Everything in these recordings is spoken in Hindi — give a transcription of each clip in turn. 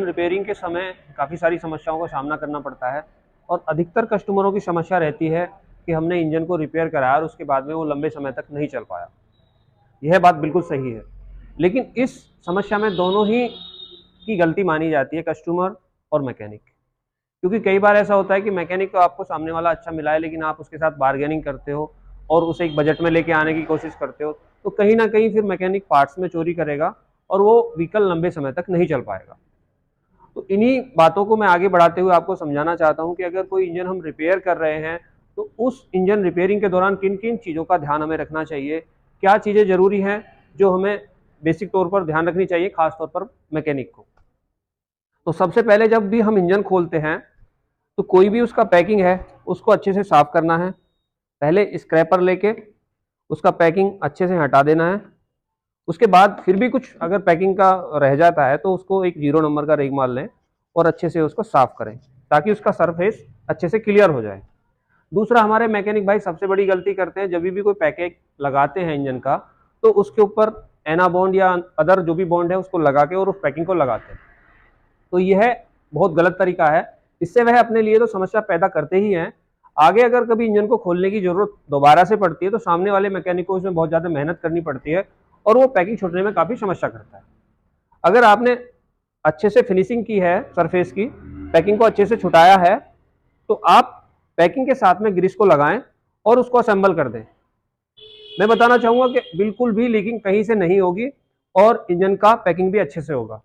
रिपेयरिंग के समय काफ़ी सारी समस्याओं का सामना करना पड़ता है और अधिकतर कस्टमरों की समस्या रहती है कि हमने इंजन को रिपेयर कराया और उसके बाद में वो लंबे समय तक नहीं चल पाया। यह बात बिल्कुल सही है, लेकिन इस समस्या में दोनों ही की गलती मानी जाती है, कस्टमर और मैकेनिक। क्योंकि कई बार ऐसा होता है कि मैकेनिक तो आपको सामने वाला अच्छा मिला है, लेकिन आप उसके साथ बार्गेनिंग करते हो और उसे एक बजट में लेके आने की कोशिश करते हो, तो कहीं ना कहीं फिर मैकेनिक पार्ट्स में चोरी करेगा और वो व्हीकल लंबे समय तक नहीं चल पाएगा। तो इन्हीं बातों को मैं आगे बढ़ाते हुए आपको समझाना चाहता हूं कि अगर कोई इंजन हम रिपेयर कर रहे हैं तो उस इंजन रिपेयरिंग के दौरान किन किन चीज़ों का ध्यान हमें रखना चाहिए, क्या चीज़ें ज़रूरी हैं जो हमें बेसिक तौर पर ध्यान रखनी चाहिए, खासतौर पर मैकेनिक को। तो सबसे पहले जब भी हम इंजन खोलते हैं तो कोई भी उसका पैकिंग है उसको अच्छे से साफ करना है। पहले स्क्रैपर लेके उसका पैकिंग अच्छे से हटा देना है। उसके बाद फिर भी कुछ अगर पैकिंग का रह जाता है तो उसको एक 0 नंबर का रेगमाल लें और अच्छे से उसको साफ करें ताकि उसका सरफेस अच्छे से क्लियर हो जाए। दूसरा, हमारे मैकेनिक भाई सबसे बड़ी गलती करते हैं, जब भी कोई पैकेज लगाते हैं इंजन का तो उसके ऊपर एना बॉन्ड या अदर जो भी बॉन्ड है उसको लगा के और उस पैकिंग को लगाते हैं। तो यह बहुत गलत तरीका है। इससे वह अपने लिए तो समस्या पैदा करते ही हैं, आगे अगर कभी इंजन को खोलने की जरूरत दोबारा से पड़ती है तो सामने वाले मैकेनिक को इसमें बहुत ज़्यादा मेहनत करनी पड़ती है और वो पैकिंग छोड़ने में काफ़ी समस्या करता है। अगर आपने अच्छे से फिनिशिंग की है, सरफेस की पैकिंग को अच्छे से छुटाया है, तो आप पैकिंग के साथ में ग्रीस को लगाएं और उसको असेंबल कर दें। मैं बताना चाहूँगा कि बिल्कुल भी लीकिंग कहीं से नहीं होगी और इंजन का पैकिंग भी अच्छे से होगा।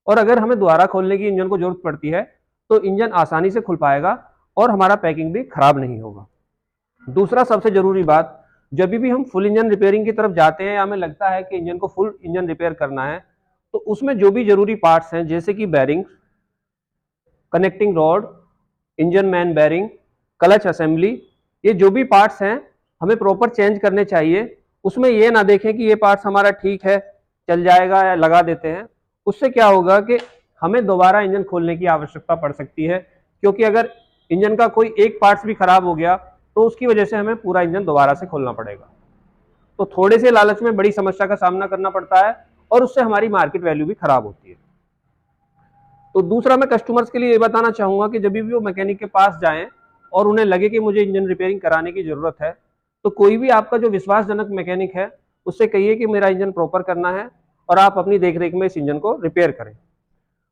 और अगर हमें दोबारा खोलने की इंजन को जरूरत पड़ती है तो इंजन आसानी से खुल पाएगा और हमारा पैकिंग भी खराब नहीं होगा। दूसरा सबसे जरूरी बात, जब भी हम फुल इंजन रिपेयरिंग की तरफ जाते हैं या हमें लगता है कि इंजन को फुल इंजन रिपेयर करना है, तो उसमें जो भी जरूरी पार्ट्स हैं जैसे कि bearings, connecting rod, engine man bearing, clutch assembly, ये जो भी पार्ट्स हैं हमें प्रॉपर चेंज करने चाहिए। उसमें ये ना देखें कि ये पार्ट्स हमारा ठीक है चल जाएगा या लगा देते हैं। उससे क्या होगा कि हमें दोबारा इंजन खोलने की आवश्यकता पड़ सकती है, क्योंकि अगर इंजन का कोई एक पार्ट्स भी खराब हो गया तो उसकी वजह से हमें पूरा इंजन दोबारा से खोलना पड़ेगा। तो थोड़े से लालच में बड़ी समस्या का सामना करना पड़ता है और उससे हमारी मार्केट वैल्यू भी खराब होती है। तो दूसरा, मैं कस्टमर्स के लिए ये बताना चाहूंगा कि जब भी वो मैकेनिक के पास जाएं और उन्हें लगे कि मुझे इंजन रिपेयरिंग कराने की जरूरत है, तो कोई भी आपका जो विश्वासजनक मैकेनिक है उससे कहिए कि मेरा इंजन प्रॉपर करना है और आप अपनी देखरेख में इस इंजन को रिपेयर करें।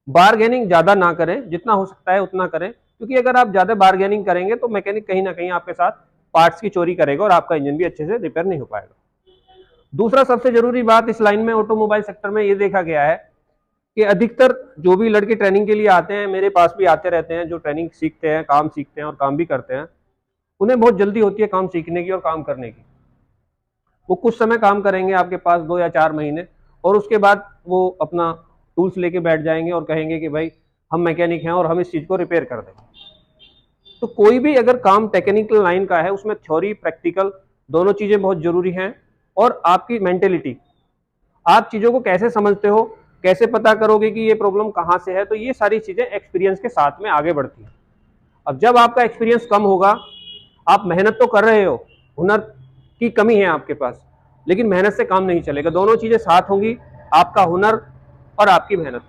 बार्गेनिंग ज़्यादा ना करें, जितना हो सकता है उतना करें, क्योंकि अगर आप ज़्यादा बार्गेनिंग करेंगे तो मैकेनिक कहीं ना कहीं आपके साथ पार्ट्स की चोरी करेगा और आपका इंजन भी अच्छे से रिपेयर नहीं हो पाएगा। दूसरा सबसे जरूरी बात, इस लाइन में ऑटोमोबाइल सेक्टर में ये देखा गया है कि अधिकतर जो भी लड़के ट्रेनिंग के लिए आते हैं, मेरे पास भी आते रहते हैं, जो ट्रेनिंग सीखते हैं, काम सीखते हैं और काम भी करते हैं, उन्हें बहुत जल्दी होती है काम सीखने की और काम करने की। वो कुछ समय काम करेंगे आपके पास 2 या 4 महीने और उसके बाद वो अपना टूल्स लेके बैठ जाएंगे और कहेंगे कि भाई हम मैकेनिक हैं और हम इस चीज़ को रिपेयर कर देंगे। तो कोई भी अगर काम टेक्निकल लाइन का है उसमें थ्योरी प्रैक्टिकल दोनों चीज़ें बहुत ज़रूरी हैं। और आपकी मेंटेलिटी, आप चीज़ों को कैसे समझते हो, कैसे पता करोगे कि ये प्रॉब्लम कहाँ से है, तो ये सारी चीज़ें एक्सपीरियंस के साथ में आगे बढ़ती हैं। अब जब आपका एक्सपीरियंस कम होगा, आप मेहनत तो कर रहे हो, हुनर की कमी है आपके पास, लेकिन मेहनत से काम नहीं चलेगा। दोनों चीज़ें साथ होंगी, आपका हुनर और आपकी मेहनत,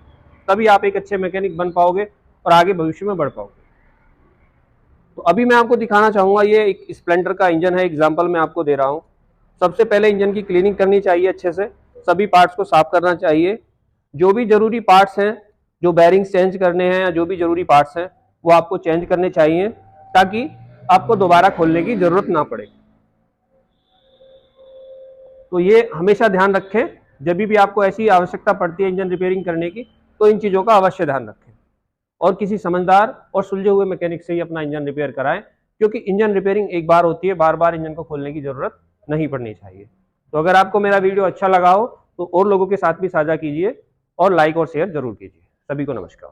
तभी आप एक अच्छे मैकेनिक बन पाओगे और आगे भविष्य में बढ़ पाओगे। तो अभी मैं आपको दिखाना चाहूँगा, ये एक स्प्लेंडर का इंजन है, एग्जाम्पल मैं आपको दे रहा हूँ। सबसे पहले इंजन की क्लीनिंग करनी चाहिए, अच्छे से सभी पार्ट्स को साफ करना चाहिए। जो भी जरूरी पार्ट्स हैं, जो बैरिंग्स चेंज करने हैं या जो भी जरूरी पार्ट्स हैं वो आपको चेंज करने चाहिए ताकि आपको दोबारा खोलने की जरूरत ना पड़े। तो ये हमेशा ध्यान रखें, जब भी आपको ऐसी आवश्यकता पड़ती है इंजन रिपेयरिंग करने की तो इन चीज़ों का अवश्य ध्यान रखें और किसी समझदार और सुलझे हुए मैकेनिक से ही अपना इंजन रिपेयर कराएं, क्योंकि इंजन रिपेयरिंग एक बार होती है, बार बार इंजन को खोलने की जरूरत नहीं पड़नी चाहिए। तो अगर आपको मेरा वीडियो अच्छा लगा हो तो और लोगों के साथ भी साझा कीजिए और लाइक और शेयर जरूर कीजिए। सभी को नमस्कार।